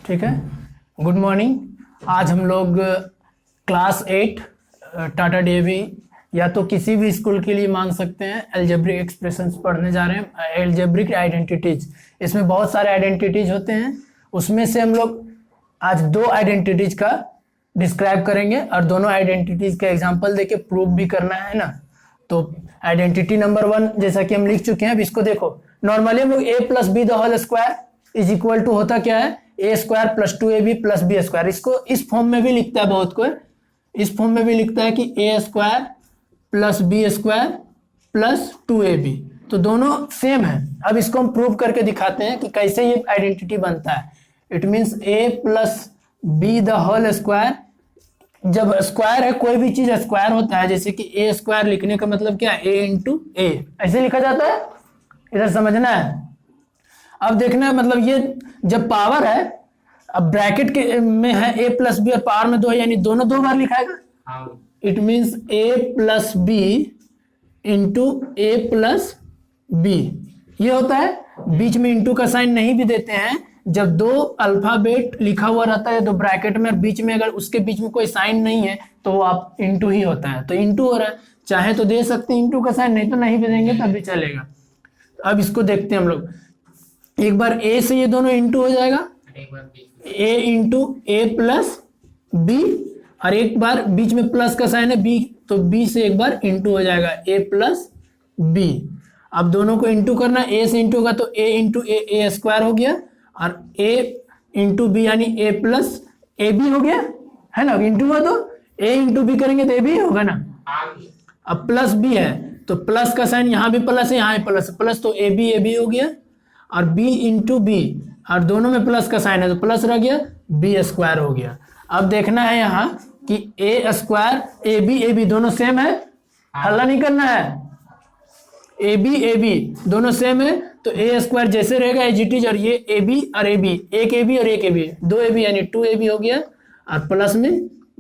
ठीक है। Good morning. आज हम लोग क्लास 8 टाटा डीएवी या तो किसी भी स्कूल के लिए मान सकते हैं एल्जेब्रिक एक्सप्रेशंस पढ़ने जा रहे हैं। एल्जेब्रिक आइडेंटिटीज, इसमें बहुत सारे आइडेंटिटीज होते हैं, उसमें से हम लोग आज दो आइडेंटिटीज का डिस्क्राइब करेंगे और दोनों आइडेंटिटीज का एग्जांपल देके प्रूव भी करना है ना। तो आइडेंटिटी नंबर 1 जैसा कि हम लिख चुके हैं, अब इसको देखो। नॉर्मली हम लोग a plus B the whole square is equal to होता क्या है, A square plus 2ab plus B square. इसको इस फॉर्म में भी लिखता है बहुत कोई, इस फॉर्म में भी लिखता है कि A square plus B square plus 2ab, तो दोनों सेम है। अब इसको हम प्रूव करके दिखाते हैं कि कैसे ये आइडेंटिटी बनता है। It means a plus B the whole square, जब स्क्वायर है कोई भी चीज स्क्वायर होता है, जैसे कि ए स्क्वायर लिखने का मतलब क्या है, a इंटू ए, ऐसे लिखा जाता है। इधर समझना है। अब देखना है, मतलब ये जब पावर है, अब ब्रैकेट के में है a प्लस बी और पावर में 2 है, यानी दोनों 2 बार लिखाएगा। It means a plus B into A plus B, ये होता है। बीच में इंटू का साइन नहीं भी देते हैं, जब 2 अल्फाबेट लिखा हुआ रहता है तो ब्रैकेट में, और बीच में अगर उसके बीच में कोई साइन नहीं है तो वो आप इंटू ही होता है, तो इंटू हो रहा है। चाहे तो दे सकते हैं इंटू का साइन, नहीं तो नहीं भी देंगे तब भी चलेगा। अब इसको देखते हैं हम लोग। एक बार a से ये दोनों इंटू हो जाएगा, a into A plus B, और एक बार बीच में प्लस का साइन है b, तो b से एक बार इंटू हो जाएगा a प्लस बी। अब दोनों को इंटू करना, a से इंटू होगा तो a इंटू ए स्क्वायर हो गया, और a इंटू बी यानी a प्लस ए बी हो गया, है ना। इंटू हुआ तो a इंटू बी करेंगे तो a बी होगा ना। अब प्लस b है तो प्लस का साइन यहाँ भी प्लस है, यहाँ भी प्लस है, प्लस तो ए बी हो गया, और b इंटू बी, और दोनों में प्लस का साइन है तो प्लस रह गया, बी स्क्वायर हो गया। अब देखना है यहाँ कि ए स्क्वायर ए बी दोनों सेम है, हल्ला नहीं करना है। ए बी दोनों सेम है तो ए स्क्वायर जैसे रहेगा एज इट इज, और ये ए बी और ए बी, एक ए बी और एक ए बी, 2 ए बी यानी 2 ए बी हो गया, और प्लस में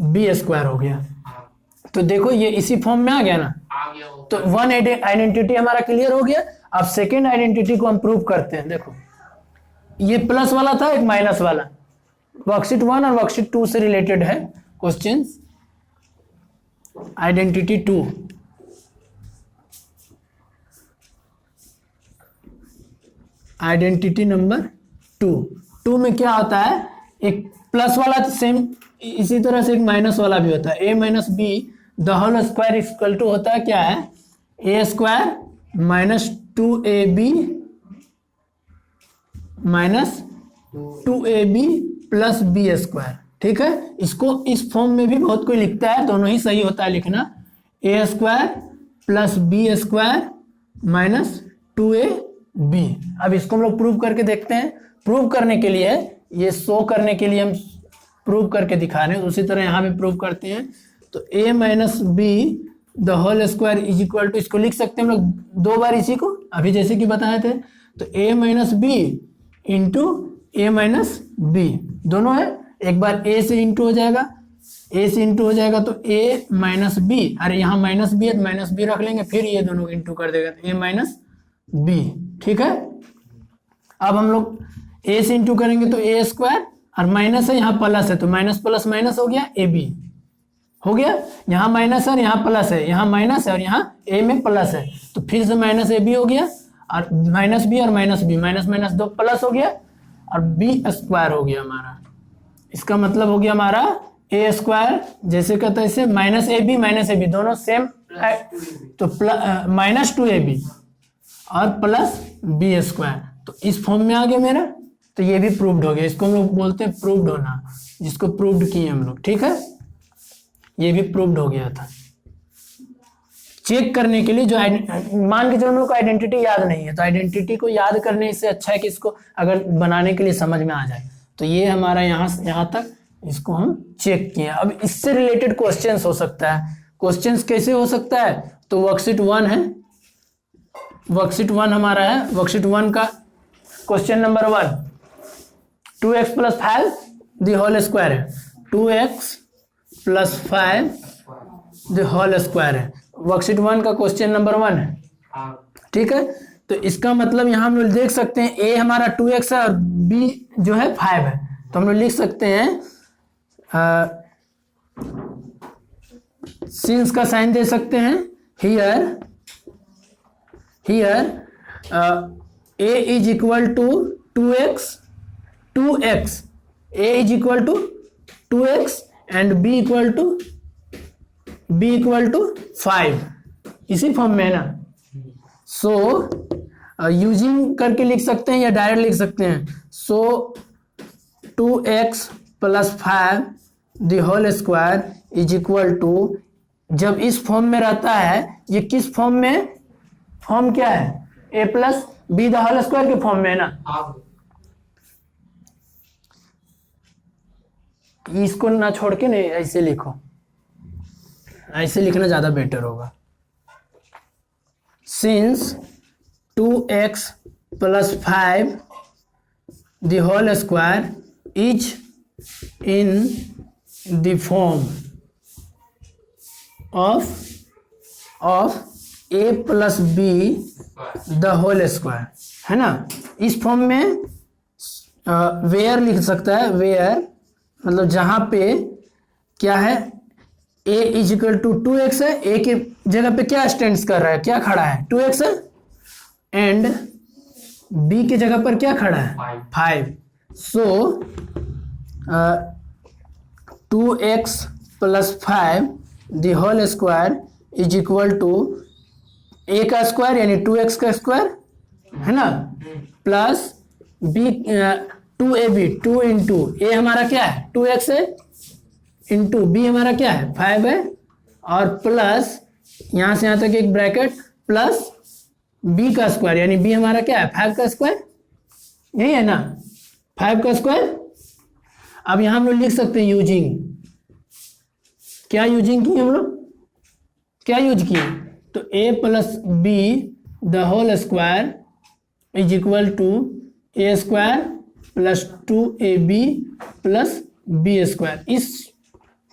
बी स्क्वायर हो गया। तो देखो ये इसी फॉर्म में आ गया ना, तो 1 आइडेंटिटी हमारा क्लियर हो गया। अब सेकेंड आइडेंटिटी को हम प्रूव करते हैं। देखो ये प्लस वाला था, एक माइनस वाला, वर्कशीट 1 और वर्कशीट 2 से रिलेटेड है क्वेश्चन। आइडेंटिटी 2, आइडेंटिटी नंबर 2 में क्या होता है, एक प्लस वाला सेम इसी तरह से एक माइनस वाला भी होता है। a minus B the whole square equal to होता है क्या है, a square minus 2ab minus 2ab plus B square. ठीक है, इसको इस फॉर्म में भी बहुत कोई लिखता है, दोनों ही सही होता है लिखना। a square plus B square minus 2ab। अब इसको हम लोग प्रूव करके देखते हैं। प्रूव करने के लिए, ये शो करने के लिए हम प्रूव करके दिखा रहे हैं, उसी तरह यहाँ भी प्रूव करते हैं। तो a minus B the whole square is equal to, इसको लिख सकते हैं हम लोग 2 बार इसी को, अभी जैसे कि बताए थे। तो a minus b into a minus b, दोनों है। एक बार a से इंटू हो जाएगा, a से इंटू हो जाएगा तो a माइनस बी, अरे यहाँ माइनस बी है तो माइनस बी रख लेंगे, फिर ये दोनों इंटू कर देगा तो a माइनस बी। ठीक है, अब हम लोग a से इंटू करेंगे तो a स्क्वायर, और माइनस है यहाँ प्लस है तो माइनस प्लस माइनस हो गया, ए बी हो गया। यहाँ माइनस है और यहाँ प्लस है, यहाँ माइनस है और यहाँ a में प्लस है, तो फिर से माइनस ए बी हो गया, और माइनस बी और minus b, minus minus 2 plus हो गया, और बी स्क्वायर हो गया हमारा। इसका मतलब हो गया हमारा ए स्क्वायर जैसे कहते हैं इसे माइनस ए बी दोनों सेम, तो माइनस 2ab और प्लस बी स्क्वायर, तो इस फॉर्म में आ गया मेरा। तो ये भी प्रूव्ड हो गया, इसको हम लोग बोलते हैं प्रूव्ड होना, जिसको प्रूव्ड किए हम लोग। ठीक है, ये भी प्रूव्ड हो गया था। चेक करने के लिए, जो मान के चलो हम लोग को आइडेंटिटी याद नहीं है, तो आइडेंटिटी को याद करने से अच्छा है कि इसको अगर बनाने के लिए समझ में आ जाए। तो ये हमारा यहाँ तक इसको हम चेक किए। अब इससे रिलेटेड क्वेश्चंस हो सकता है। क्वेश्चंस कैसे हो सकता है, तो वर्कशीट 1 है, वर्कशीट 1 हमारा है। वर्कशीट 1 का question number 1, 2x plus 5 the whole square है, 2x plus 5 the whole square है। वर्कशीट 1 का क्वेश्चन नंबर 1 है। ठीक है, तो इसका मतलब यहाँ हम लोग देख सकते हैं a हमारा 2x है और b जो है 5 है, तो हम लोग लिख सकते हैं सिंस का साइन दे सकते हैं। Here a is equal to 2x a is equal to 2x and b equal to 5, इसी फॉर्म में है ना। सो यूजिंग करके लिख सकते हैं या डायरेक्ट लिख सकते हैं। So 2x plus 5 the whole square is equal to, जब इस फॉर्म में रहता है, ये किस फॉर्म में, फॉर्म क्या है, a plus B the whole square के फॉर्म में है ना। इसको ना छोड़ के नहीं, ऐसे लिखो, ऐसे लिखना ज्यादा बेटर होगा। Since 2x plus 5 the whole square is in the form of a plus B the whole square, है ना। इस फॉर्म में वेयर लिख सकता है, वेयर मतलब जहां पे क्या है, a is equal to 2x है, a के जगह पे क्या स्टैंड्स कर रहा है, क्या खड़ा है, 2x है, एंड b के जगह पर क्या खड़ा है, 5। So 2x plus 5 the whole square is equal to a का स्क्वायर यानी 2x का स्क्वायर, है ना, plus b 2ab 2 into a हमारा क्या है 2x है, इंटू b हमारा क्या है 5 है, और प्लस यहाँ से यहाँ तक एक ब्रैकेट, प्लस b का स्क्वायर यानी b हमारा क्या है 5 का स्क्वायर, यही है ना, 5 का स्क्वायर। अब यहाँ हम लोग लिख सकते हैं यूजिंग, क्या यूजिंग की हम लोग, क्या यूज किए, तो a plus B the whole square is equal to a square plus 2ab plus B square, इस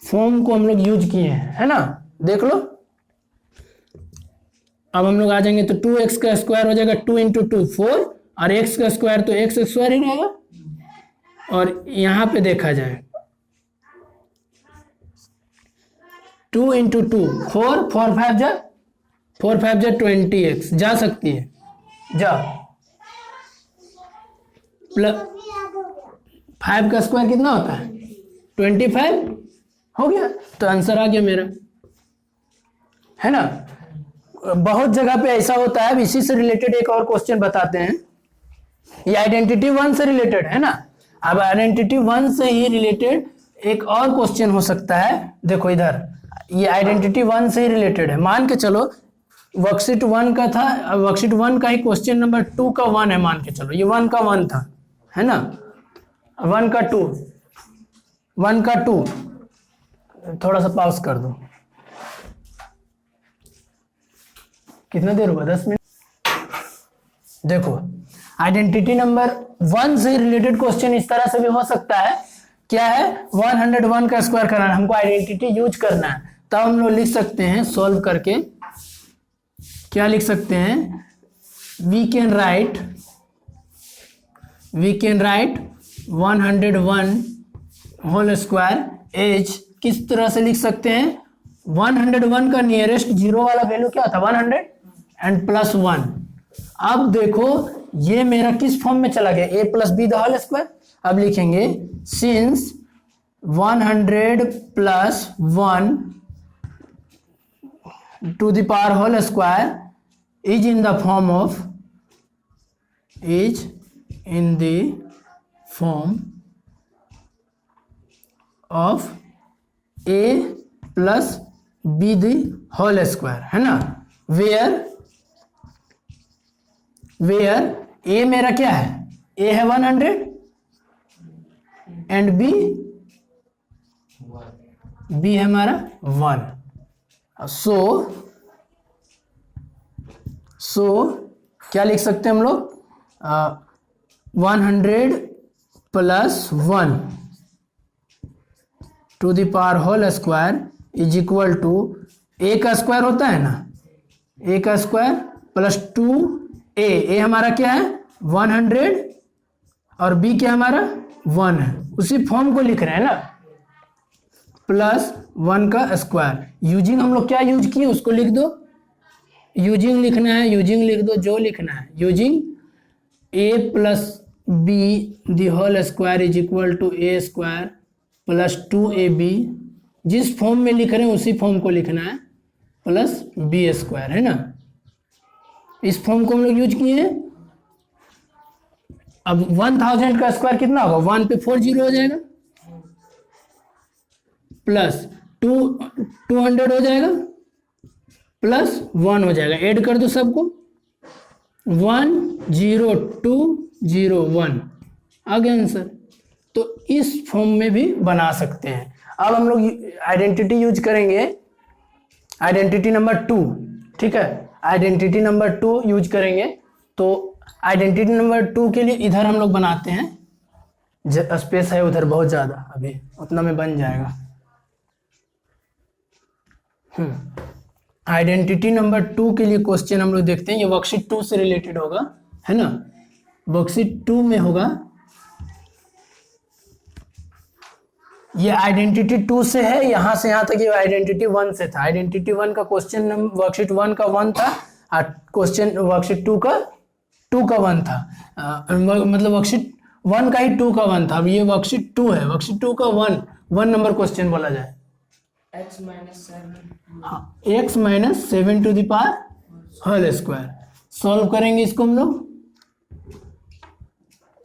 फॉर्म को हम लोग यूज किए हैं, है ना, देख लो। अब हम लोग आ जाएंगे तो 2x का स्क्वायर हो जाएगा 2 इंटू 2 4, और x का स्क्वायर तो x स्क्वायर ही रहेगा, और यहां पे देखा जाए 2 इंटू 2 4 4 5 जा 20x जा सकती है, जा, प्लस 5 का स्क्वायर कितना होता है 25, हो गया, तो आंसर आ गया मेरा, है ना। बहुत जगह पे ऐसा होता है। अब इसी से रिलेटेड एक और क्वेश्चन बताते हैं, ये आइडेंटिटी 1 से रिलेटेड है ना। अब आइडेंटिटी 1 से ही रिलेटेड एक और क्वेश्चन हो सकता है, देखो इधर, ये आइडेंटिटी 1 से ही रिलेटेड है। मान के चलो वर्कशीट 1 का था, वर्कशीट 1 का ही क्वेश्चन नंबर 2 का 1 है, मान के चलो ये 1 का 1 था, है ना, 1 का 2, 1 का 2, थोड़ा सा पॉज कर दो, कितना देर हुआ, 10 मिनट। देखो आइडेंटिटी नंबर 1 से रिलेटेड क्वेश्चन इस तरह से भी हो सकता है, क्या है 101 का स्क्वायर करना है, हमको आइडेंटिटी यूज करना है, तब हम लोग लिख सकते हैं सॉल्व करके, क्या लिख सकते हैं, we can write 101 whole square as, किस तरह से लिख सकते हैं, 101 का नियरेस्ट जीरो वाला वैल्यू क्या था 100 एंड प्लस 1। अब देखो ये मेरा किस फॉर्म में चला गया, a plus B the whole square. अब लिखेंगे since 100 plus 1 to the power whole square is in the form of a plus B the whole square, है ना, वेयर a मेरा क्या है, a है 100 एंड b है हमारा 1। सो क्या लिख सकते हैं हम लोग, 100 plus 1 to the power whole square is equal to, a का स्क्वायर होता है ना, a का स्क्वायर प्लस 2a, हमारा क्या है 100 और b क्या हमारा 1 है, उसी फॉर्म को लिख रहे हैं ना, प्लस 1 का स्क्वायर। यूजिंग हम लोग क्या यूज किए उसको लिख दो, यूजिंग लिखना है, यूजिंग लिख दो, जो लिखना है using a plus b the whole square is equal to A square plus 2ab, जिस फॉर्म में लिख रहे हैं उसी फॉर्म को लिखना है, प्लस बी स्क्वायर, है ना। इस फॉर्म को हम लोग यूज किए हैं। अब 1000 का स्क्वायर कितना होगा, 1 पे 4 जीरो हो जाएगा, प्लस 200 हो जाएगा, प्लस 1 हो जाएगा, ऐड कर दो सबको, 1 0 2 0 1 आ गया आंसर। तो इस फॉर्म में भी बना सकते हैं। अब हम लोग आइडेंटिटी यूज करेंगे, आइडेंटिटी नंबर 2, ठीक है, आइडेंटिटी नंबर 2 यूज करेंगे। तो आइडेंटिटी नंबर 2 के लिए इधर हम लोग बनाते हैं, स्पेस है उधर बहुत ज़्यादा, अभी उतना में बन जाएगा। आइडेंटिटी नंबर 2 के लिए क्वेश्चन हम लोग देखते हैं, ये वर्कशीट 2 से रिलेटेड होगा, है ना। वर्कशीट 2 में होगा, ये आइडेंटिटी 2 से है, यहाँ से यहाँ तक ये आइडेंटिटी 1 से था। आइडेंटिटी 1 का क्वेश्चन वर्कशीट 1 का 1 था, और क्वेश्चन वर्कशीट 2 का 1 था, मतलब वर्कशीट 1 का ही 2 का 1 था। अब ये वर्कशीट 2 है, वर्कशीट 2 का 1 नंबर क्वेश्चन बोला जाए, x माइनस 7, हाँ, x minus 7 to the power whole square. Solve करेंगे इसको हम लोग।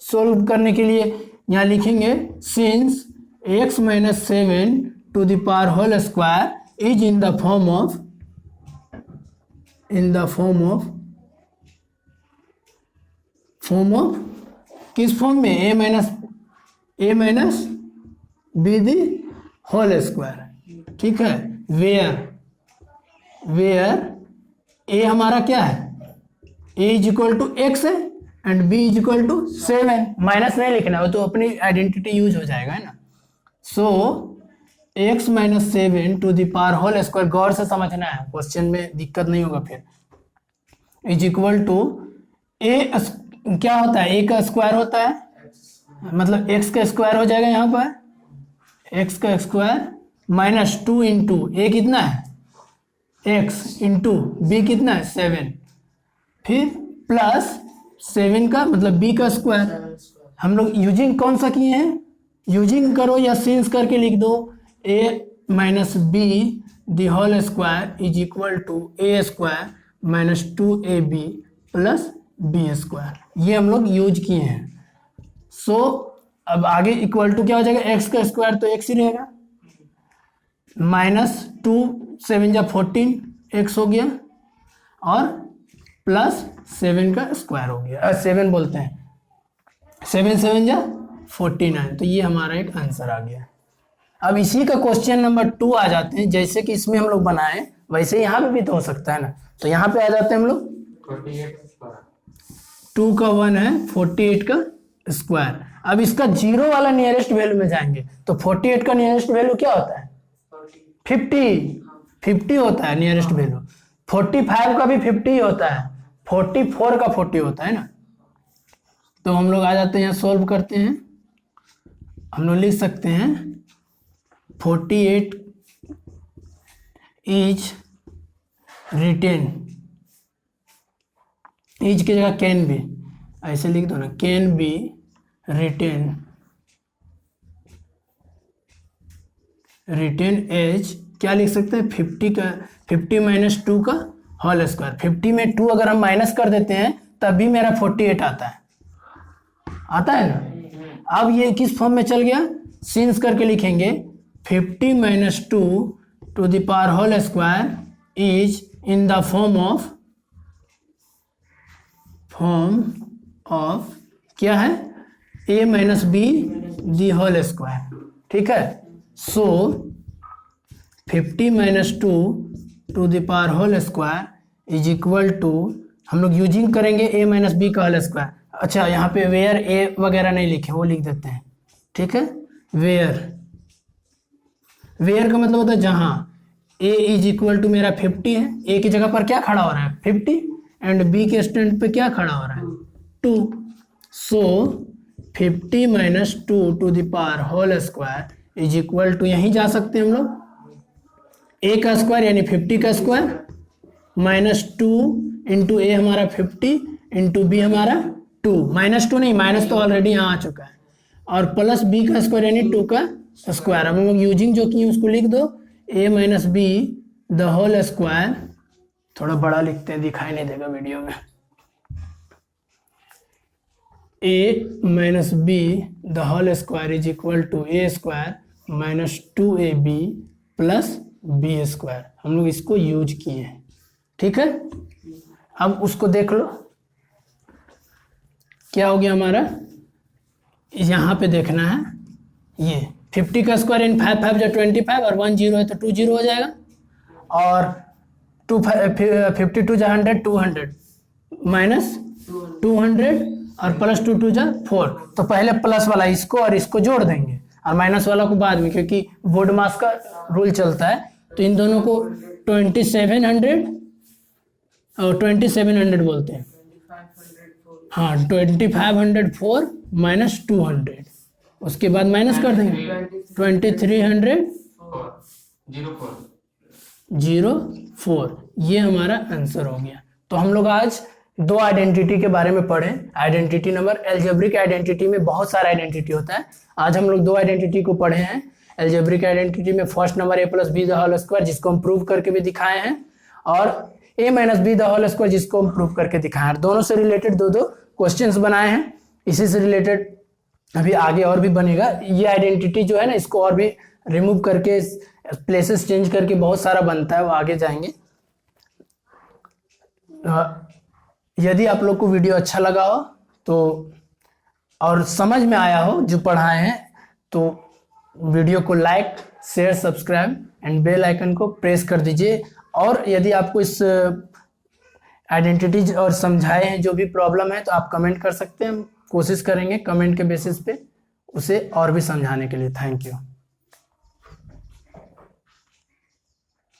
सॉल्व करने के लिए यहाँ लिखेंगे, since x minus 7 to the power whole square is in the form of किस फॉर्म में, a minus B the whole square, ठीक है। वेयर a हमारा क्या है, a is equal to X है and b is equal to 7, minus नहीं लिखना, वो तो अपनी आइडेंटिटी यूज हो जाएगा, है ना। So x minus 7 to the power whole square, गौर से समझना है, क्वेश्चन में दिक्कत नहीं होगा फिर, इज इक्वल टू a क्या होता है, a का स्क्वायर होता है, मतलब x का स्क्वायर हो जाएगा यहाँ पर, x का स्क्वायर माइनस 2 इंटू ए कितना है x इंटू बी कितना है 7, फिर प्लस 7 का मतलब b का स्क्वायर। हम लोग यूजिंग कौन सा किए हैं, यूजिंग करो या सिंस करके लिख दो, a minus B the whole square is equal to A square minus 2ab plus B square, ये हम लोग यूज किए हैं। सो अब आगे इक्वल टू क्या हो जाएगा, x का स्क्वायर तो x ही रहेगा, माइनस 2 7 जा 14 x हो गया, और प्लस 7 का स्क्वायर हो गया, 7 बोलते हैं, 7 7 जा 49, तो ये हमारा एक आंसर आ गया। अब इसी का क्वेश्चन नंबर 2 आ जाते हैं, जैसे कि इसमें हम लोग बनाए वैसे यहाँ पे भी तो हो सकता है ना। तो यहाँ पे आ जाते हैं हम लोग, 2 का 1 है, 48 का स्क्वायर। अब इसका 0 वाला नियरेस्ट वैल्यू में जाएंगे, तो 48 का नियरेस्ट वैल्यू क्या होता है, 50 होता है नियरेस्ट वैल्यू, 45 का भी 50 होता है, 44 का 40 होता है ना। तो हम लोग आ जाते हैं, सॉल्व करते हैं, हम लोग लिख सकते हैं 48 इज रिटेन, इज की जगह कैन बी, ऐसे लिख दो ना, कैन बी रिटेन एज, क्या लिख सकते हैं, 50 माइनस 2 का होल स्क्वायर। 50 में 2 अगर हम माइनस कर देते हैं तभी मेरा 48 आता है ना। अब ये किस फॉर्म में चल गया, सिंस करके लिखेंगे, 50 minus 2 to the power whole square is in the form of क्या है, a minus B the whole square, ठीक है। So 50 minus 2 to the power whole square is equal to, हम लोग यूजिंग करेंगे a माइनस बी का whole square. अच्छा, यहाँ पे वेयर a वगैरह नहीं लिखे, वो लिख देते हैं, ठीक है। वेयर का मतलब होता है जहाँ a इज इक्वल टू मेरा 50 है, a की जगह पर क्या खड़ा हो रहा है 50, एंड b के स्टैंड पे क्या खड़ा हो रहा है 2। So 50 minus 2 to the power whole square is equal to, यहीं जा सकते हैं हम लोग, a का स्क्वायर यानी 50 का स्क्वायर माइनस 2 इंटू ए हमारा 50 इंटू बी हमारा 2, माइनस 2 नहीं, माइनस तो ऑलरेडी यहाँ आ चुका है, और प्लस बी का स्क्वायर यानी 2 का स्क्वायर। अब हम लोग यूजिंग जो किए उसको लिख दो, a minus B the whole square, थोड़ा बड़ा लिखते हैं दिखाई नहीं देगा वीडियो में, a minus B the whole square is equal to A square minus 2ab plus B square. हम लोग इसको यूज किए हैं, ठीक है। अब उसको देख लो क्या हो गया हमारा, यहाँ पे देखना है, ये 50 का स्क्वायर इन 5 5 जो 25 और 1 0 है तो 2 0 हो जाएगा, और 52 जा 100 200 माइनस 200 और प्लस 2 2 जा 4, तो पहले प्लस वाला इसको और इसको जोड़ देंगे और माइनस वाला को बाद में, क्योंकि बोर्ड मास का रूल चलता है। तो इन दोनों को 2700 और 2700 बोलते हैं, हाँ 2504 माइनस 200, उसके बाद माइनस कर देंगे 2304, ये हमारा आंसर हो गया। तो हम लोग आज दो आइडेंटिटी के बारे में पढ़े। आइडेंटिटी नंबर, एल्जेब्रिक आइडेंटिटी में बहुत सारा आइडेंटिटी होता है, आज हम लोग दो आइडेंटिटी को पढ़े हैं। एल्जेब्रिक आइडेंटिटी में first number a plus B the whole square, जिसको हम प्रूव करके भी दिखाए हैं, और a minus B the whole square, जिसको हम प्रूव करके दिखाए हैं। दोनों से रिलेटेड दो दो क्वेश्चंस बनाए हैं, इसी से रिलेटेड अभी आगे और भी बनेगा। ये आइडेंटिटी जो है ना, इसको और भी रिमूव करके प्लेसेस चेंज करके बहुत सारा बनता है, वो आगे जाएंगे। यदि आप लोग को वीडियो अच्छा लगा हो तो और समझ में आया हो जो पढ़ाए हैं, तो वीडियो को like, share, subscribe and bell icon को प्रेस कर दीजिए। और यदि आपको इस आइडेंटिटीज और समझाए हैं जो भी प्रॉब्लम है तो आप कमेंट कर सकते हैं, हम कोशिश करेंगे कमेंट के बेसिस पे उसे और भी समझाने के लिए। Thank you.